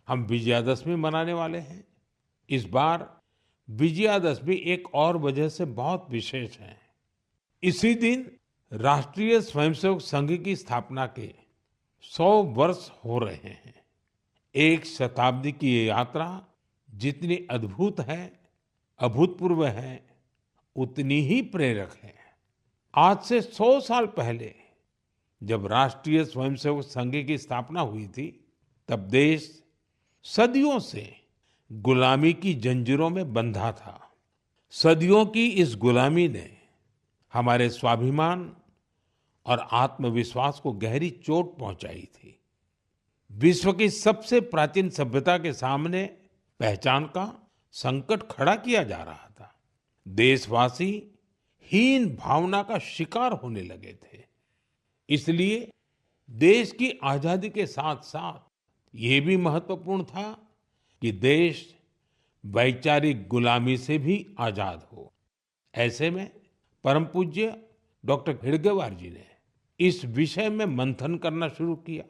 हम विजयादशमी मनाने वाले हैं। इस बार विजयादशमी एक और वजह से बहुत विशेष है। इसी दिन राष्ट्रीय स्वयंसेवक संघ की स्थापना के 100 वर्ष हो रहे हैं। एक शताब्दी की ये यात्रा जितनी अद्भुत है, अभूतपूर्व है, उतनी ही प्रेरक है। आज से 100 साल पहले जब राष्ट्रीय स्वयंसेवक संघ की स्थापना हुई थी, तब देश सदियों से गुलामी की जंजीरों में बंधा था। सदियों की इस गुलामी ने हमारे स्वाभिमान और आत्मविश्वास को गहरी चोट पहुंचाई थी। विश्व की सबसे प्राचीन सभ्यता के सामने पहचान का संकट खड़ा किया जा रहा था। देशवासी हीन भावना का शिकार होने लगे थे। इसलिए देश की आजादी के साथ साथ ये भी महत्वपूर्ण था कि देश वैचारिक गुलामी से भी आजाद हो। ऐसे में परम पूज्य डॉक्टर हेडगेवार जी ने इस विषय में मंथन करना शुरू किया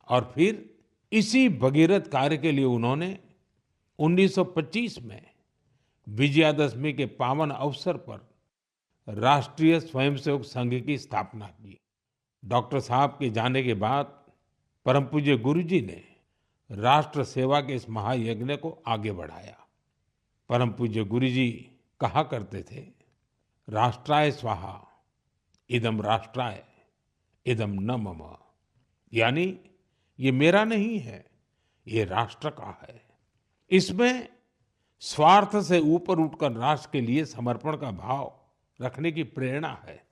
और फिर इसी भगीरथ कार्य के लिए उन्होंने 1925 में विजयादशमी के पावन अवसर पर राष्ट्रीय स्वयंसेवक संघ की स्थापना की। डॉक्टर साहब के जाने के बाद परम पूज्य गुरु जी ने राष्ट्र सेवा के इस महायज्ञ को आगे बढ़ाया। परम पूज्य गुरु जी कहा करते थे, राष्ट्राय स्वाहा इदम राष्ट्राय इदम न मम। यानी ये मेरा नहीं है, ये राष्ट्र का है। इसमें स्वार्थ से ऊपर उठकर राष्ट्र के लिए समर्पण का भाव रखने की प्रेरणा है।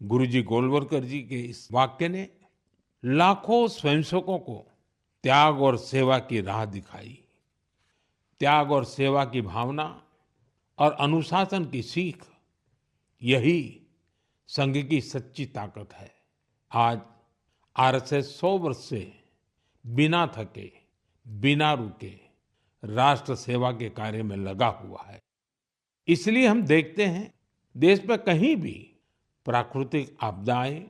गुरुजी गोलवलकर जी के इस वाक्य ने लाखों स्वयंसेवकों को त्याग और सेवा की राह दिखाई। त्याग और सेवा की भावना और अनुशासन की सीख, यही संघ की सच्ची ताकत है। आज आरएसएस 100 वर्ष से बिना थके, बिना रुके राष्ट्र सेवा के कार्य में लगा हुआ है। इसलिए हम देखते हैं देश में कहीं भी प्राकृतिक आपदाएं,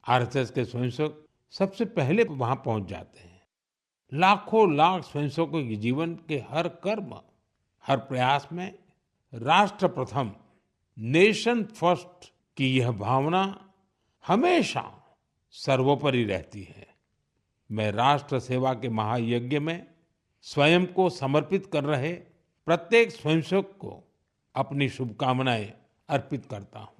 आरएसएस के स्वयंसेवक सबसे पहले वहां पहुंच जाते हैं। लाखों लाख स्वयंसेवकों के जीवन के हर कर्म, हर प्रयास में राष्ट्र प्रथम, नेशन फर्स्ट की यह भावना हमेशा सर्वोपरि रहती है। मैं राष्ट्र सेवा के महायज्ञ में स्वयं को समर्पित कर रहे प्रत्येक स्वयंसेवक को अपनी शुभकामनाएं अर्पित करता हूं।